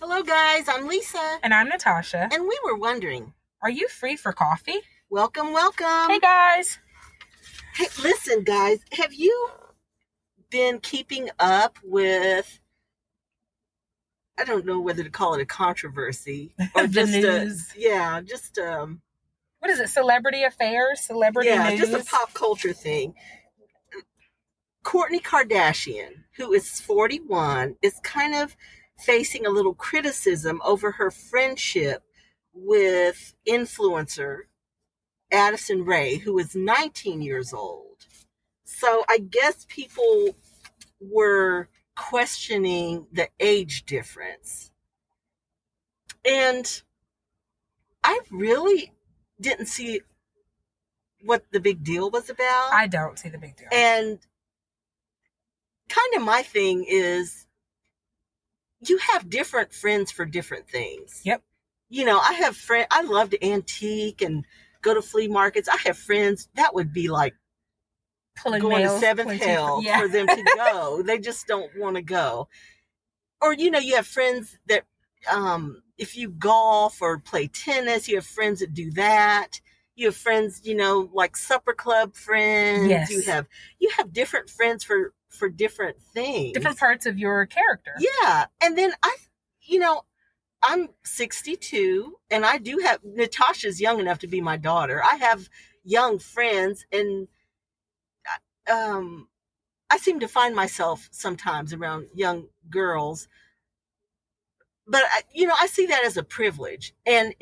Hello, guys. I'm Lisa. And I'm Natasha. And we were wondering, are you free for coffee? Welcome, welcome. Hey, guys. Hey, listen, guys. Have you been keeping up with, I don't know whether to call it a controversy or The just news. What is it? Celebrity affairs? Celebrity news? just a pop culture thing. Kourtney Kardashian, who is 41, is kind of facing a little criticism over her friendship with influencer Addison Rae, who is 19 years old. So I guess people were questioning the age difference. And I really didn't see what the big deal was about. I don't see the big deal. And kind of my thing is you have different friends for different things. Yep. You know, I have friends, I love to antique and go to flea markets. I have friends that would be like pulling going nails, to seventh hell for them to go. They just don't want to go. Or, you know, you have friends that if you golf or play tennis, you have friends that do that. You have friends, you know, like supper club friends. Yes. You have different friends for different things. Different parts of your character. Yeah. And then I'm 62 and I do have, Natasha's young enough to be my daughter. I have young friends and I seem to find myself sometimes around young girls, but I see that as a privilege, and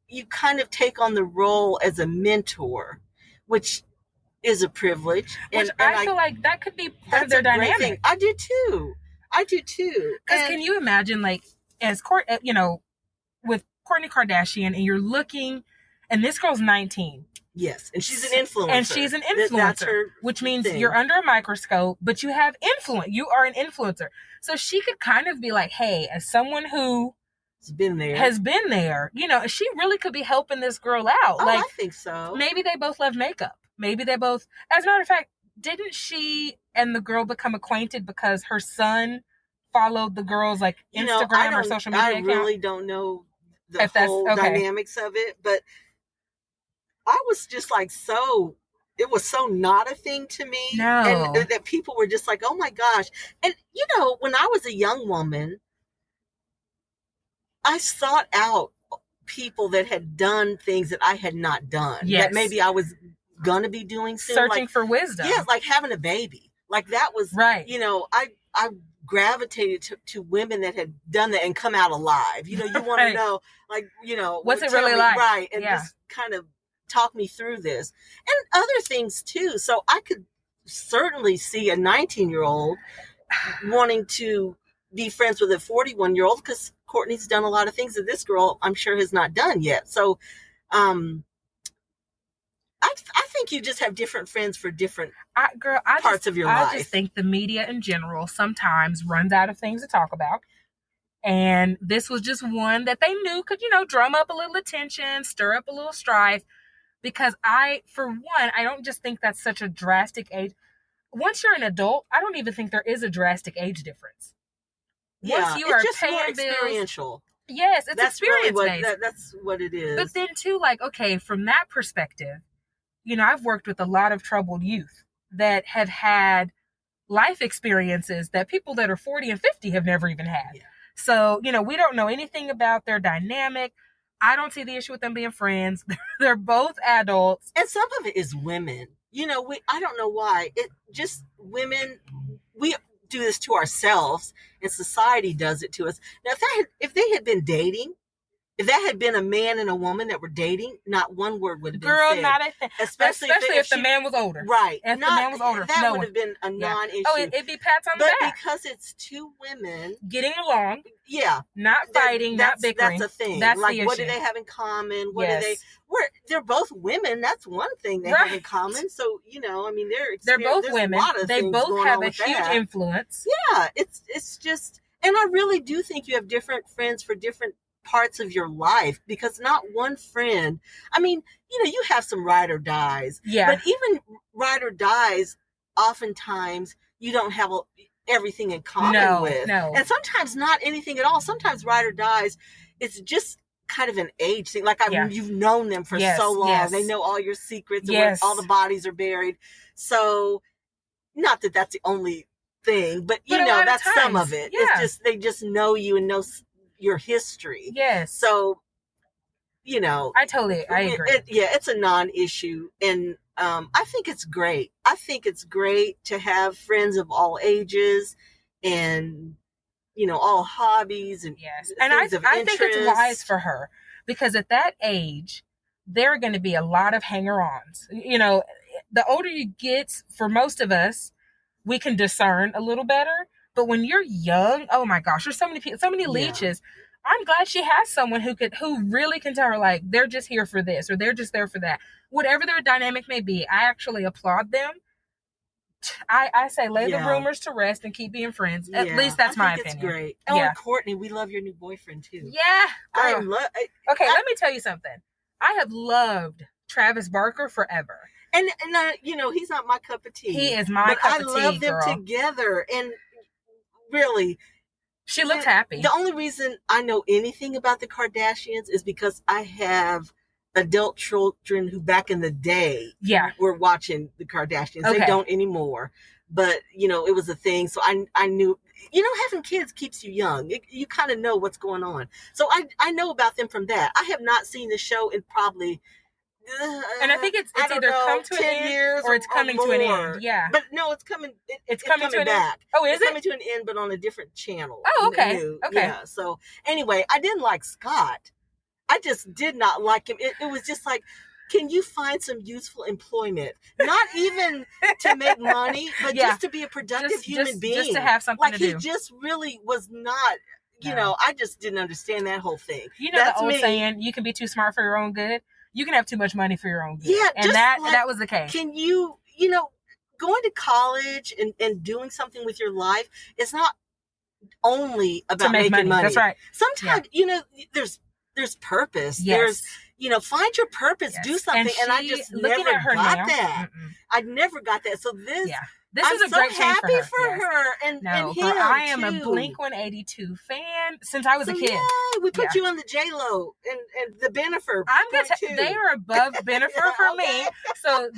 you kind of take on the role as a mentor, which is a privilege. Which I feel like that could be part of their dynamic. I do too. Because can you imagine, like, as with Kourtney Kardashian, and you're looking, and this girl's 19. Yes, and she's an influencer. That's her which means thing. You're under a microscope, but you have influence. You are an influencer. So she could kind of be like, hey, as someone who has been there, you know, she really could be helping this girl out. Oh, I think so. Maybe they both love makeup. Maybe they both, as a matter of fact, didn't she and the girl become acquainted because her son followed the girl's like Instagram or social media account? I really don't know the whole dynamics of it, but I was just like, it was so not a thing to me. No. And that people were just like, oh my gosh. And, you know, when I was a young woman, I sought out people that had done things that I had not done. Yes. That maybe I was going to be doing soon. Searching for wisdom. Yeah, like having a baby. Like that was, right. You know, I gravitated to women that had done that and come out alive. You know, you want to know, like, you know. What's it really like? Right. And just kind of talk me through this and other things too. So I could certainly see a 19-year-old wanting to be friends with a 41-year-old because Kourtney's done a lot of things that this girl, I'm sure, has not done yet. So I think you just have different friends for different parts of your life. I just think the media in general sometimes runs out of things to talk about. And this was just one that they knew could, you know, drum up a little attention, stir up a little strife. Because for one, I don't just think that's such a drastic age. Once you're an adult, I don't even think there is a drastic age difference. Once you are just more experiential. Yes, it's experience-based. That's what it is. But then too, like, okay, from that perspective, you know, I've worked with a lot of troubled youth that have had life experiences that people that are 40 and 50 have never even had. Yeah. So, you know, we don't know anything about their dynamic. I don't see the issue with them being friends. They're both adults. And some of it is women. You know, I don't know why. It just women, we do this to ourselves and society does it to us. Now, if they had been dating, if that had been a man and a woman that were dating, not one word would have been said. Girl, not a thing. Especially if the man was older. Right. If the man was older. That would have been a non-issue. Oh, it'd be pats on the back. But because it's two women. Getting along. Yeah. Not fighting, not bickering. That's a thing. That's like, the issue. What do they have in common? What do they... They're both women. That's one thing they have in common. So, you know, I mean, they're both women. They both have a huge influence. Yeah. It's just... And I really do think you have different friends for different parts of your life, because not one friend, I mean, you know, you have some ride or dies, but even ride or dies, oftentimes you don't have everything in common with. No. And sometimes not anything at all. Sometimes ride or dies, it's just kind of an age thing. Like you've known them for so long. Yes. They know all your secrets and where all the bodies are buried. So not that that's the only thing, but you know, that's some of it. Yeah. It's just, they just know you and know your history. Yes. So, you know, I agree. It's a non-issue. And I think it's great. I think it's great to have friends of all ages and, you know, all hobbies and and I think it's wise for her, because at that age, there are going to be a lot of hanger-ons. You know, the older you get, for most of us, we can discern a little better. But when you're young, oh my gosh, there's so many people, so many leeches. I'm glad she has someone who really can tell her, like, they're just here for this or they're just there for that. Whatever their dynamic may be, I actually applaud them. I say lay the rumors to rest and keep being friends. At least that's my opinion. It's great. Oh, and Courtney, we love your new boyfriend too. Yeah. Okay, let me tell you something. I have loved Travis Barker forever. And you know, he's not my cup of tea. He is my cup of tea, I love them together. And really, she looked happy. The only reason I know anything about the Kardashians is because I have adult children who back in the day were watching the Kardashians. Okay. They don't anymore. But, you know, it was a thing. So I knew, you know, having kids keeps you young. You kind of know what's going on. So I know about them from that. I have not seen the show in probably... and I think it's either come to an end or it's coming to an end. Yeah. But no, it's coming. It's coming to an back. End. Oh, is it's coming to an end, but on a different channel. Oh, okay. Okay. Yeah. So anyway, I didn't like Scott. I just did not like him. It was just like, can you find some useful employment? Not even to make money, but just to be a productive human being. Just to have something to do. Like, he just really was not, you know, I just didn't understand that whole thing. You know, that's the old saying, you can be too smart for your own good. You can have too much money for your own good. Yeah. And that was the case. Can you know, going to college and doing something with your life is not only about making money. That's right. Sometimes, you know, there's purpose. Yes. There's, you know, find your purpose, do something. And I just never got that. I never got that. So this is a great change for her. And him I am too. a Blink 182 fan since I was a kid. Yeah, we put you on the JLo and the Bennifer. They are above Bennifer for me. So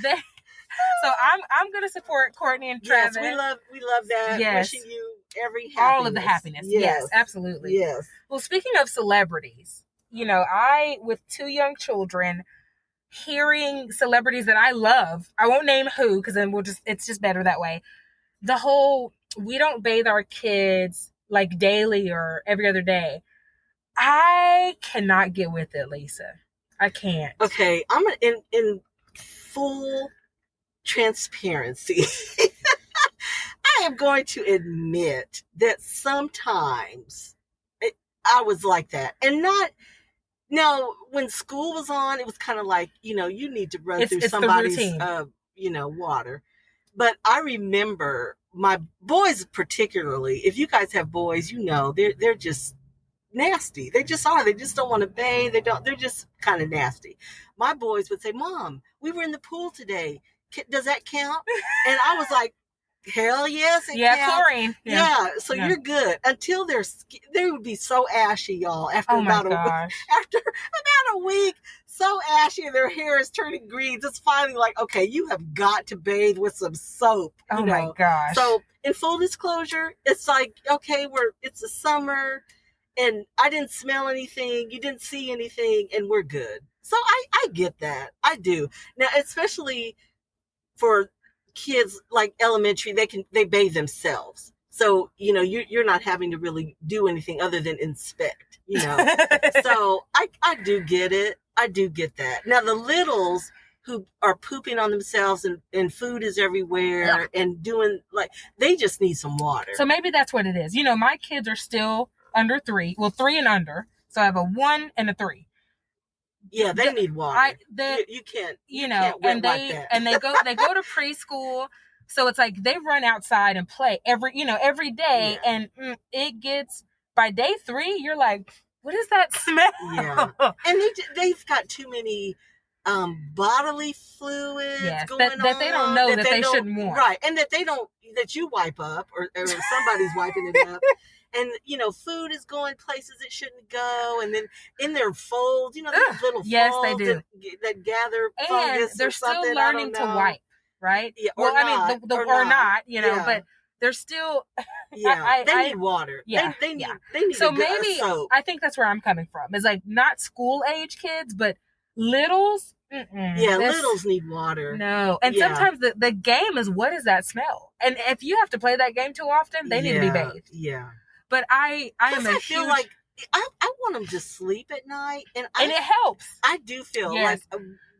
I'm gonna support Courtney and Travis. Yes, we love that. Yes. Wishing you every happiness. All of the happiness. Yes, absolutely. Yes. Well, speaking of celebrities, you know, with 2 young children, hearing celebrities that I love, I won't name who, because then it's just better that way. The whole, we don't bathe our kids like daily or every other day. I cannot get with it, Lisa. I can't. Okay, I'm in full transparency. I am going to admit that sometimes I was like that, and not. Now, when school was on, it was kind of like, you know, you need to run through somebody's, you know, water. But I remember my boys particularly, if you guys have boys, you know, they're just nasty. They just are. They just don't want to bathe. They're just kind of nasty. My boys would say, Mom, we were in the pool today. Does that count? And I was like, hell yes, it counts. Chlorine. Yeah, so you're good. Until they would be so ashy, y'all. After about a week, so ashy, and their hair is turning green. It's finally like, okay, you have got to bathe with some soap. Oh my gosh. So in full disclosure, it's like, okay, it's the summer, and I didn't smell anything, you didn't see anything, and we're good. So I get that. I do. Now, especially for kids like elementary, they bathe themselves. So, you know, you're not having to really do anything other than inspect, you know. So I do get it. I do get that. Now the littles who are pooping on themselves and food is everywhere and doing they just need some water. So maybe that's what it is. You know, my kids are still under 3. Well, 3 and under. So I have a 1 and a 3. Yeah, they need water. You can't. You know, and they go to preschool, so it's like they run outside and play every day, and it gets by day 3, you're like, what is that smell? Yeah, and they've got too many bodily fluids going on that they don't know that they shouldn't want. Right. And that you wipe up or somebody's wiping it up. And, food is going places it shouldn't go. And then in their folds, they have little folds they do. that gather and fungus they're or something. still learning to wipe, right? Yeah, or not, but they're still. Yeah, they need water. Yeah, they need. So maybe soap. I think that's where I'm coming from. It's like not school age kids, but littles. Littles need water. No, and sometimes the game is, what is that smell? And if you have to play that game too often, they need to be bathed. Yeah. But I feel like I want them to sleep at night, and it helps. I do feel like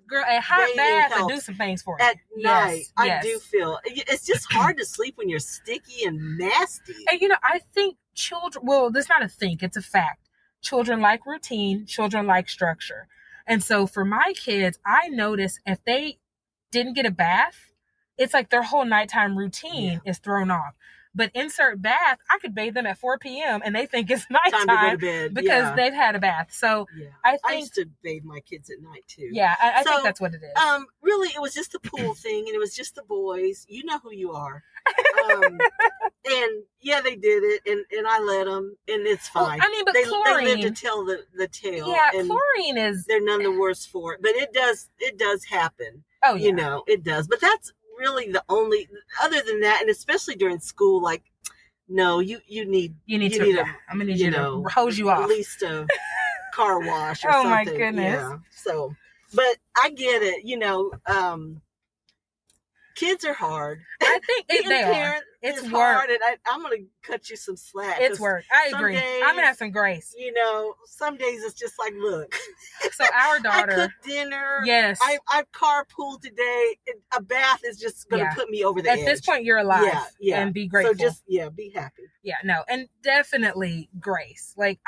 girl, a hot bath will do some things for you at night. I do feel it's just hard to sleep when you're sticky and nasty. And I think children. Well, that's not a think; it's a fact. Children like routine. Children like structure. And so for my kids, I notice if they didn't get a bath, it's like their whole nighttime routine is thrown off. But insert bath, I could bathe them at 4 p.m. and they think it's nighttime time to go to bed. Because they've had a bath. So I used to bathe my kids at night too. Yeah, I think that's what it is. Really, it was just the pool thing, and it was just the boys. You know who you are. And they did it, and I let them, and it's fine. Well, I mean, but chlorine, they live to tell the tale. Yeah, and chlorine is. They're none the worse for it, but it does happen. Oh yeah, it does. But that's really the only. Other than that, and especially during school, like, no, you need to. I'm gonna need you to hose you off. At least a car wash or something. Oh my goodness. Yeah. So, but I get it. Kids are hard. I think they are. It's hard, and I'm going to cut you some slack. It's work. I agree. I'm going to have some grace. Some days it's just like, look. So our daughter. I cooked dinner. Yes. I carpooled today. A bath is just going to put me over the edge. At this point, you're alive. Yeah. And be grateful. So just, be happy. Yeah, no. And definitely grace. Like,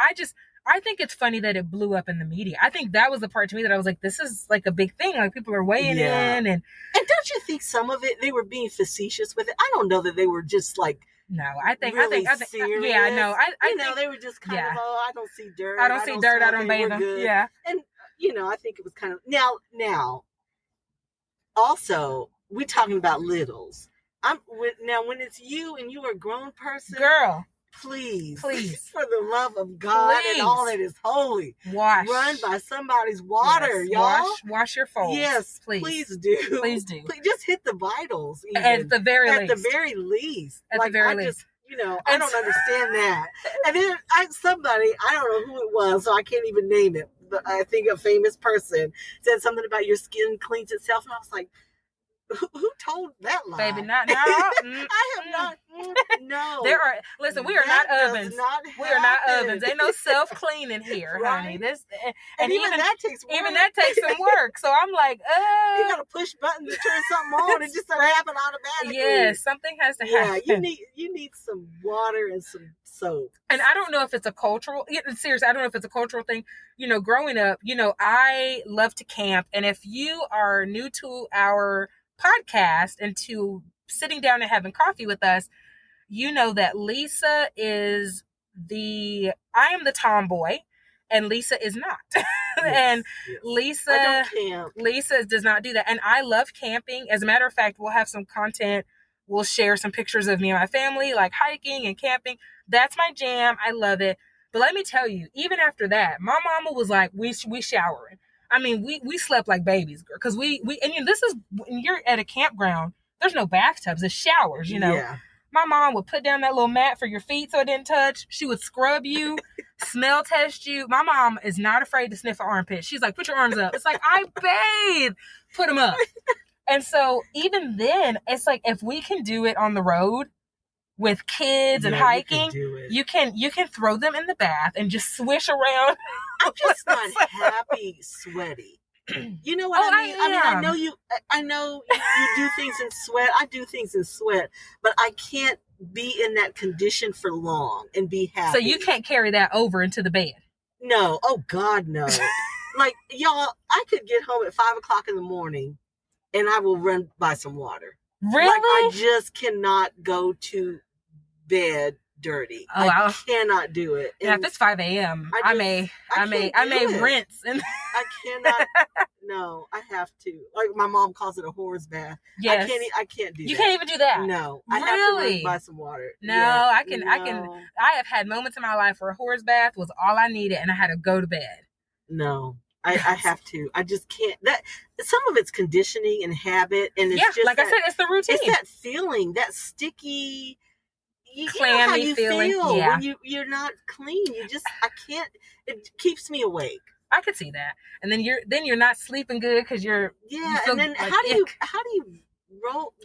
I think it's funny that it blew up in the media. I think that was the part to me that I was like, this is like a big thing. Like, people are weighing in. And don't you think some of it, they were being facetious with it? I don't know that they were just like, no, I think serious. Yeah, no, I think they were just kind of, I don't see dirt. I don't see dirt. I don't bathe them. Yeah. And, I think it was kind of, now, also, we're talking about littles. Now, when it's you and you are a grown person. Girl. Please, for the love of God and all that is holy, run by somebody's water, y'all. Wash your folds. Yes, please do. Please do. Just hit the vitals. Even. At the very least. At the very least. I don't understand that. And then somebody, I don't know who it was, so I can't even name it, but I think a famous person said something about your skin cleans itself, and I was like, who told that lie? Baby, not now. I have not. No. We are not ovens. We are not ovens. Ain't no self-cleaning here, honey. This and even that takes work. Even that takes some work. So I'm like, you gotta push buttons to turn something on. It just doesn't happen automatically. Yes, something has to happen. Yeah, you need some water and some soap. And I don't know if it's a cultural. Seriously, I don't know if it's a cultural thing. Growing up, I love to camp, and if you are new to our podcast and to sitting down and having coffee with us, that Lisa is I am the tomboy and Lisa is not. And Lisa I don't camp. Lisa does not do that. And I love camping. As a matter of fact, we'll have some content. We'll share some pictures of me and my family, like hiking and camping. That's my jam. I love it. But let me tell you, even after that, my mama was like, we showering. I mean, we slept like babies, girl. Because this is when you're at a campground, there's no bathtubs, it's showers, Yeah. My mom would put down that little mat for your feet so it didn't touch. She would scrub you, smell test you. My mom is not afraid to sniff an armpit. She's like, put your arms up. It's like, I bathe. Put them up. And so even then, it's like, if we can do it on the road with kids and hiking, you can throw them in the bath and just swish around. I'm just not happy sweaty. You know what I mean? I know you do things in sweat. I do things in sweat, but I can't be in that condition for long and be happy. So you can't carry that over into the bed. No. Oh God, no. Like, y'all, I could get home at 5:00 in the morning and I will run by some water. Really? Like, I just cannot go to bed dirty. Oh, I cannot do it. Yeah, if it's 5 a.m., I may rinse. And I cannot. No, I have to. Like my mom calls it a whore's bath. Yes. I can't do that. You can't even do that. No. I have to run by some water. No, yeah, I have had moments in my life where a whore's bath was all I needed and I had to go to bed. No. I have to. I just can't. That some of it's conditioning and habit, and it's just like I said, it's the routine. It's that feeling, that sticky, clammy how you feeling. feel Yeah. when you're not clean. I can't. It keeps me awake. I could see that, and then you're not sleeping good because you're and then like, how do you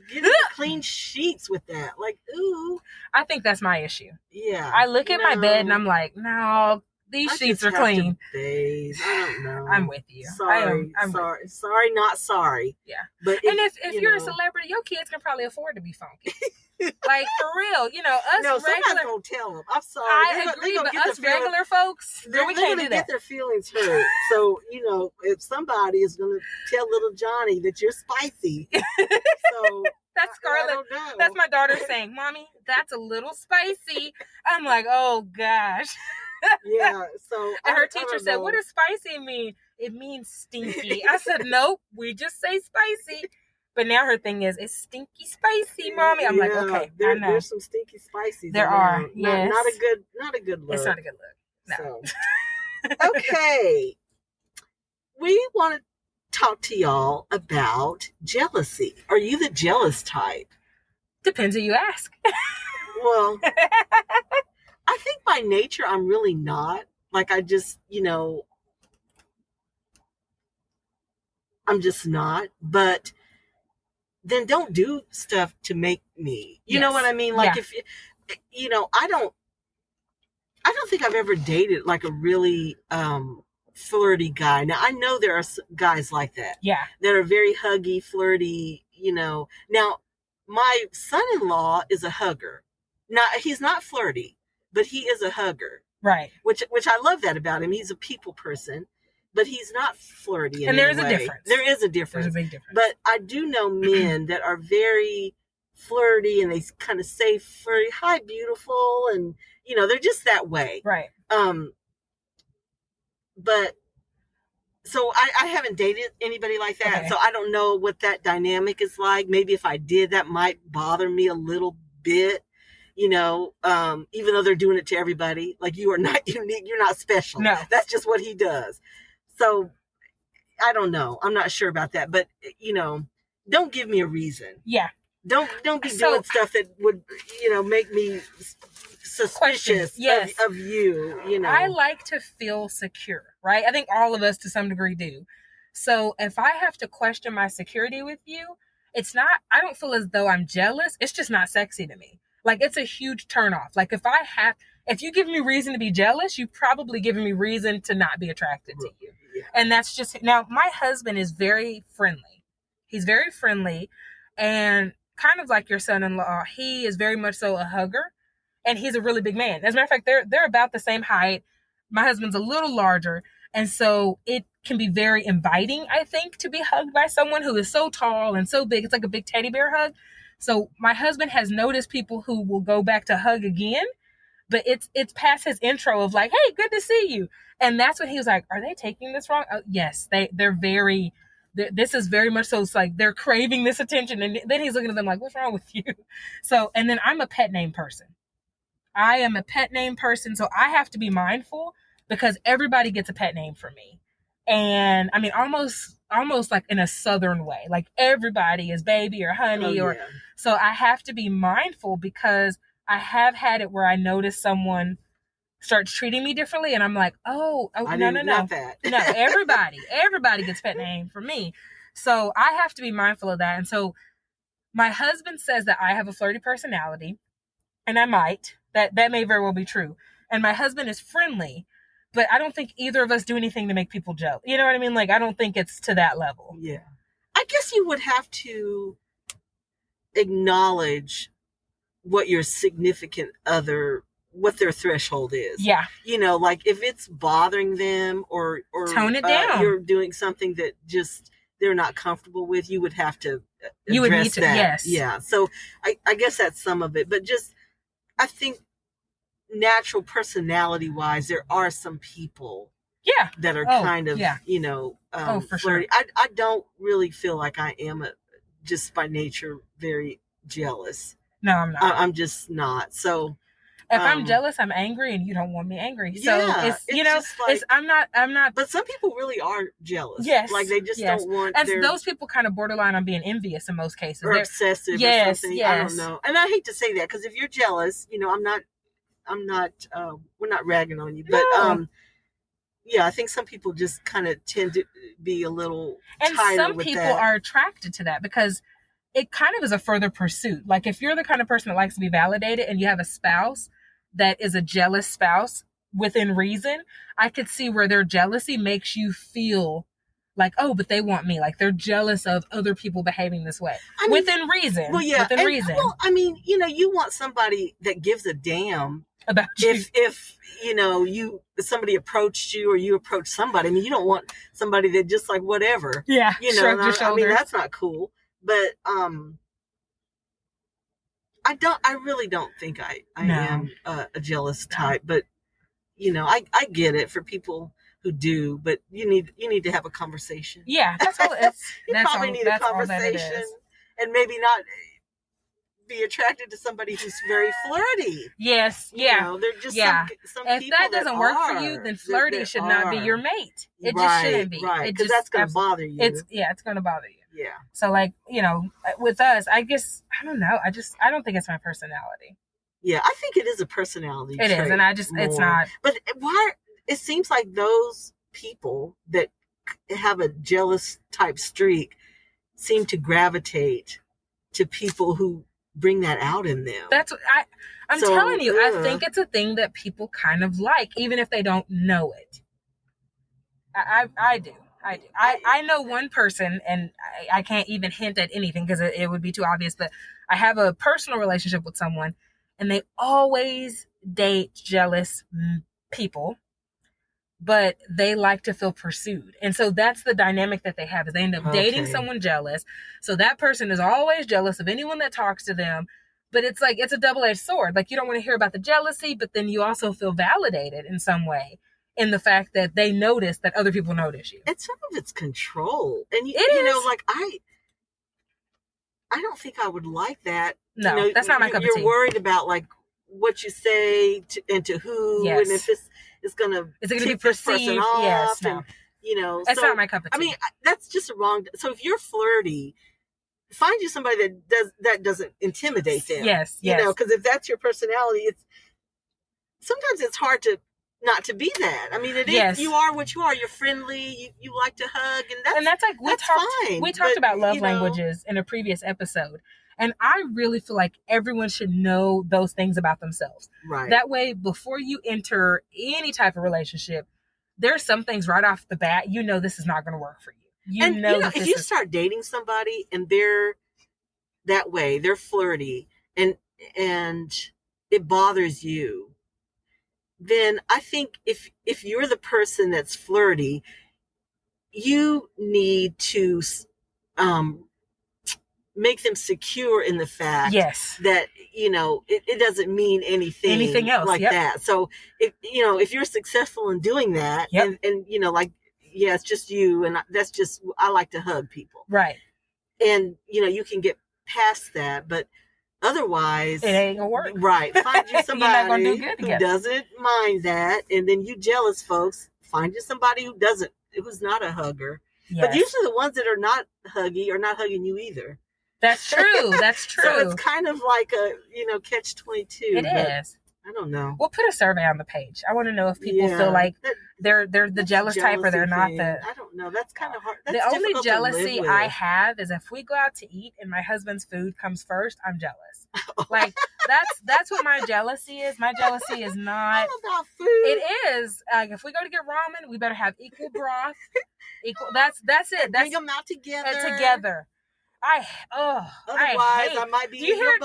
get into clean sheets with that? Like, ooh. I think that's my issue. Yeah. I look at my bed and I'm like, no. These sheets are clean. I don't know. I'm with you. Sorry. I'm sorry. Sorry, not sorry. Yeah. But if you're a celebrity, your kids can probably afford to be funky. Like, for real. Us no, regular... somebody's going to tell them. I'm sorry. I agree, but us regular folks, we can't do that. They're going to get their feelings hurt. So, if somebody is going to tell little Johnny that you're spicy. So... That's Scarlett. That's my daughter saying, Mommy, that's a little spicy. I'm like, oh, gosh. Yeah, so and her teacher said, what does spicy mean? It means stinky. I said, nope, we just say spicy. But now her thing is, it's stinky spicy, Mommy. I'm like, okay, I know. There's some stinky spices. There are, yes. Not a good look. It's not a good look. No. So. Okay. We want to talk to y'all about jealousy. Are you the jealous type? Depends who you ask. Well, I think by nature I'm really not. Like I just, I'm just not. But then don't do stuff to make me. You know what I mean? Like if I don't think I've ever dated like a really flirty guy. Now I know there are guys like that. Yeah. That are very huggy, flirty, Now my son-in-law is a hugger. Now he's not flirty, but he is a hugger. Right. Which I love that about him. He's a people person, but he's not flirty in and there's any way. a difference. There is a difference. There's a big difference. But I do know men that are very flirty and they kind of say flirty, hi beautiful, and they're just that way. Right. But so I haven't dated anybody like that. Okay. So I don't know what that dynamic is like. Maybe if I did, that might bother me a little bit, even though they're doing it to everybody. Like, you are not unique. You're not special. No. That's just what he does. So I don't know. I'm not sure about that. But, don't give me a reason. Yeah. Don't be doing stuff that would, make me suspicious of you, I like to feel secure, right? I think all of us to some degree do. So if I have to question my security with you, I don't feel as though I'm jealous. It's just not sexy to me. Like, it's a huge turnoff. Like, if you give me reason to be jealous, you've probably given me reason to not be attracted to you. Yeah. And that's just, now my husband is very friendly. He's very friendly, and kind of like your son-in-law, he is very much so a hugger. And he's a really big man. As a matter of fact, they're about the same height. My husband's a little larger. And so it can be very inviting, I think, to be hugged by someone who is so tall and so big. It's like a big teddy bear hug. So my husband has noticed people who will go back to hug again. But it's past his intro of like, hey, good to see you. And that's when he was like, are they taking this wrong? Oh, yes, this is very much so. It's like they're craving this attention. And then he's looking at them like, what's wrong with you? So, and then I'm a pet name person. I am a pet name person, so I have to be mindful because everybody gets a pet name from me. And I mean, almost like in a Southern way, like everybody is baby or honey so I have to be mindful because I have had it where I notice someone starts treating me differently and I'm like, no. Not that. No, everybody gets pet name from me. So I have to be mindful of that. And so my husband says that I have a flirty personality, and I might. That may very well be true. And my husband is friendly, but I don't think either of us do anything to make people jealous. You know what I mean? Like, I don't think it's to that level. Yeah. I guess you would have to acknowledge what your significant other, what their threshold is. Yeah. Like if it's bothering them or tone it down. You're doing something that just they're not comfortable with, you would have to address you would need to, that. Yes. Yeah. So I guess that's some of it, but just, I think natural personality wise, there are some people Yeah. that are kind of, yeah. flirty. For sure. I don't really feel like I am just by nature very jealous. No, I'm not. I'm just not. So if I'm jealous, I'm angry, and you don't want me angry. So yeah, it's just like, I'm not. But some people really are jealous. Yes, like they just don't want. And those people kind of borderline on being envious in most cases, or obsessive or something. I don't know. And I hate to say that, because if you're jealous, I'm not. We're not ragging on you, but No. Yeah, I think some people just kind of tend to be a little and tighter some with people that. are attracted to that because it kind of is a further pursuit. Like if you're the kind of person that likes to be validated and you have a spouse that is a jealous spouse within reason, I could see where their jealousy makes you feel like, oh, but they want me. Like they're jealous of other people behaving this way. Within reason. Well, yeah. Within reason. Well, I mean, you want somebody that gives a damn about you. If somebody approached you or you approached somebody. I mean, you don't want somebody that just like whatever. Yeah. Shrugged your shoulders. I mean, that's not cool. But I really don't think I am a jealous type. But I get it for people who do. But you need to have a conversation. Yeah, that's all. You probably need a conversation, and maybe not be attracted to somebody who's very flirty. Yes, they're just some if people that doesn't work for you, then flirty should not be your mate. It just shouldn't be. Right, because that's going to bother you. It's going to bother you. Yeah. So with us, I guess, I don't know. I don't think it's my personality. Yeah, I think it is a personality trait. It is, and it's not. But why? It seems like those people that have a jealous type streak seem to gravitate to people who bring that out in them. That's what I'm telling you. I think it's a thing that people kind of like, even if they don't know it. I do. I know one person, and I can't even hint at anything because it would be too obvious, but I have a personal relationship with someone, and they always date jealous people, but they like to feel pursued. And so that's the dynamic that they have, is they end up dating someone jealous. So that person is always jealous of anyone that talks to them. But it's like, it's a double-edged sword. Like, you don't want to hear about the jealousy, but then you also feel validated in some way in the fact that they notice that other people notice you. And some of it's control. And like I don't think I would like that. No, that's not my cup of tea. You're worried about like what you say and to who, and if it's going to be perceived off. Yes, no. And, that's not my cup of tea. I mean, that's just a wrong. So if you're flirty, find you somebody that doesn't intimidate them. Yes. Because if that's your personality, sometimes it's hard to not to be that. I mean, it is. You are what you are. You're friendly. You like to hug, and that's like fine. We talked about love languages in a previous episode. And I really feel like everyone should know those things about themselves. Right. That way, before you enter any type of relationship, there's some things right off the bat, this is not going to work for you. If you start dating somebody and they're that way, they're flirty, and it bothers you, then I think if you're the person that's flirty, you need to make them secure in the fact that it doesn't mean anything else like that. So if you're successful in doing that, and it's just you, and that's just, I like to hug people, right? And you can get past that, but otherwise it ain't gonna work, right? Find you somebody who doesn't mind that, and then you jealous folks, find you somebody who's not a hugger. But usually the ones that are not huggy are not hugging you either. That's true. That's true. So it's kind of like a, catch-22. It is. I don't know. We'll put a survey on the page. I want to know if people feel like they're the jealous type, or they're not the... I don't know. That's kind of hard. That's the only jealousy I with. have is if we go out to eat and my husband's food comes first, I'm jealous. Like, that's what my jealousy is. My jealousy is not... about food. It is. If we go to get ramen, we better have equal broth. That's it. Bring them out together. Otherwise, I might be. Do you hear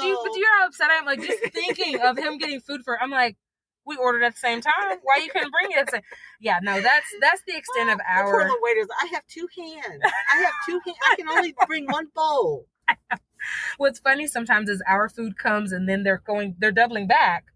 how upset I am? Like, just thinking of him getting food I'm like, we ordered at the same time. Why you couldn't bring it at the same? Yeah, no, that's the extent of our. Poor little waiters. I have two hands. I can only bring one bowl. What's funny sometimes is our food comes and then they're doubling back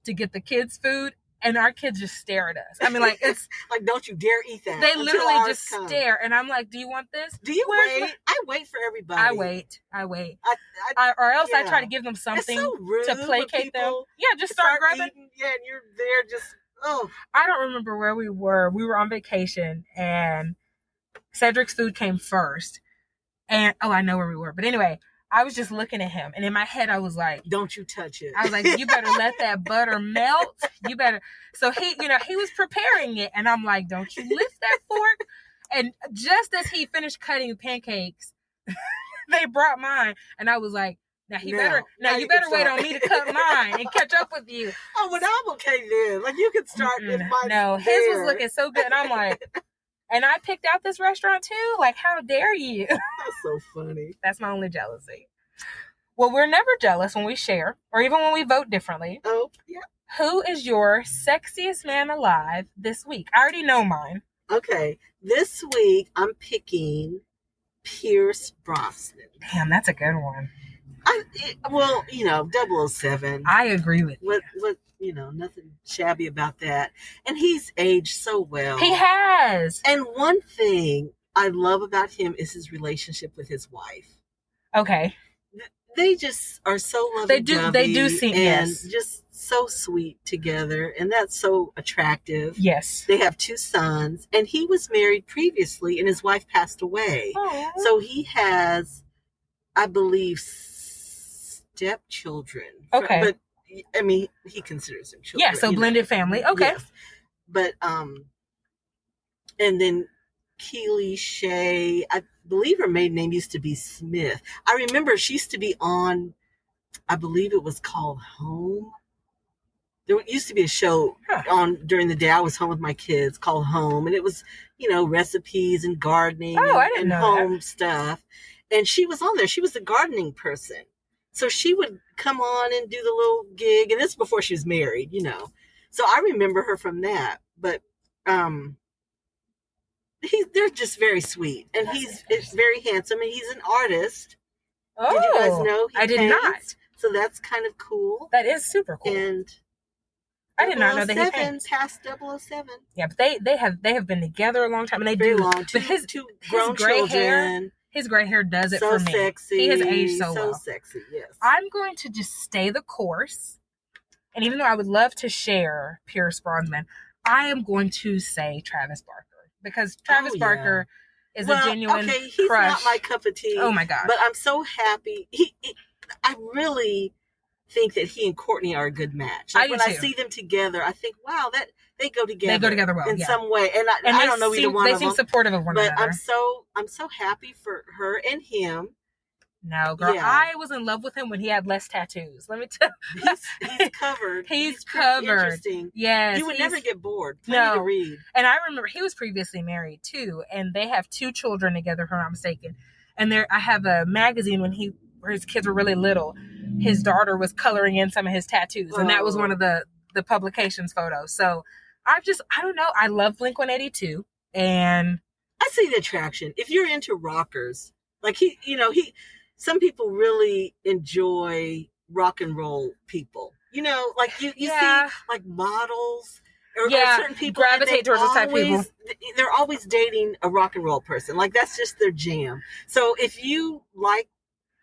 to get the kids' food, and our kids just stare at us. I mean, like, it's like, don't you dare eat that. They literally just stare, and I'm like, do you want this? Do you wait? I wait for everybody. I wait. Or else I try to give them something to placate them. Yeah, just start grabbing. Eating, yeah, and you're there just, oh. I don't remember where we were. We were on vacation, and Cedric's food came first. And, I know where we were. But anyway, I was just looking at him, and in my head, I was like, don't you touch it. I was like, you better let that butter melt. You better. So he was preparing it, and I'm like, don't you lift that fork. And just as he finished cutting pancakes, they brought mine, and I was like, you better wait on me to cut mine and catch up with you. Oh, well, I'm okay then. Like, you could start with mine. No, his was looking so good, and I'm like, and I picked out this restaurant too. Like, how dare you? That's so funny. That's my only jealousy. Well, we're never jealous when we share, or even when we vote differently. Oh, yeah. Who is your sexiest man alive this week? I already know mine. Okay. This week, I'm picking Pierce Brosnan. Damn, that's a good one. 007. I agree with you. What, nothing shabby about that. And he's aged so well. He has. And one thing I love about him is his relationship with his wife. Okay. They just are so lovey-dovey. They do seem, and yes. just so sweet together. And that's so attractive. Yes. They have 2 sons. And he was married previously, and his wife passed away. Aww. So he has, I believe, stepchildren. Okay. But, I mean, he considers them children. Yeah, so blended family. Okay. Yes. But, and then Keely Shea, I believe her maiden name used to be Smith. I remember she used to be on, I believe it was called Home. There used to be a show on during the day I was home with my kids called Home. And it was, recipes and gardening and home stuff. And she was on there. She was the gardening person. So she would come on and do the little gig. And this is before she was married, So I remember her from that. But they're just very sweet. And he's very handsome. And he's an artist. Oh, did you guys know he I did paints? not. So that's kind of cool. That is super cool. And I did not know that he paints. Past 007. Yeah, but they have been together a long time. And they very do. long. But his grown gray children. Hair. His gray hair does it for me. So sexy. He has aged so well. So sexy, yes. I'm going to just stay the course. And even though I would love to share Pierce Brosnan, I am going to say Travis Barker. Because Travis Barker is a genuine he's crush. Not my cup of tea. Oh my gosh. But I'm so happy. I really think that he and Courtney are a good match. Like, when I see them together, I think, wow, that they go together. They go together well in some way. And I don't know either one of them. They seem supportive of one another. But I'm so happy for her and him. No, girl, I was in love with him when he had less tattoos. Let me tell you. He's covered. He's covered. Interesting. Yes. You would never get bored. Plenty to read. And I remember he was previously married too, and they have 2 children together, if I'm not mistaken. And I have a magazine where his kids were really little. His daughter was coloring in some of his tattoos, and that was one of the publications photos. So I don't know. I love Blink-182, and I see the attraction. If you're into rockers, like some people really enjoy rock and roll people. Like you see like models or certain people gravitate towards those type of people. They're always dating a rock and roll person. Like that's just their jam. So if you like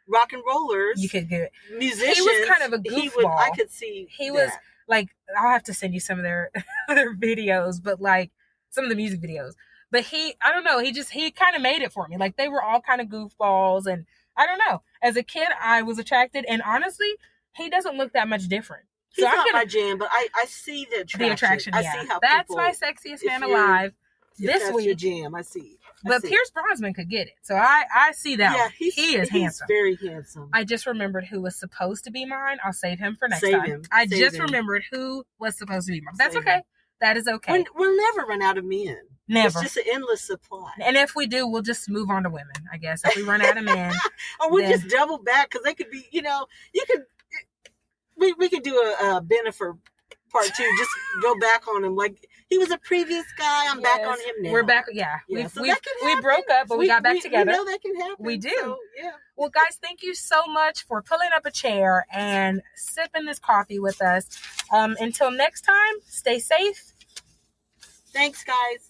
rock and rollers, you could get musicians. He was kind of a goofball. I could see he was like, I'll have to send you some of their videos, but like some of the music videos. But I don't know, he kind of made it for me. Like they were all kind of goofballs, and I don't know. As a kid, I was attracted, and honestly, he doesn't look that much different. He's not my jam, but I see the attraction. The attraction, I see how that's my sexiest man alive this week. Your jam, I see. But Pierce Brosnan could get it, so I see that. Yeah, he is handsome. Very handsome. I just remembered who was supposed to be mine. I'll save him for next time. I just remembered who was supposed to be mine. That's okay. That is okay. We'll never run out of men. Never. It's just an endless supply. And if we do, we'll just move on to women, I guess. If we run out of men. Or we'll just double back, because they could be, we could do a Bennifer part 2. Just go back on him. Like, he was a previous guy. I'm back on him now. We're back. Yeah. So we broke up, but we got back together. We know that can happen. We do. So, yeah. Well, guys, thank you so much for pulling up a chair and sipping this coffee with us. Until next time, stay safe. Thanks, guys.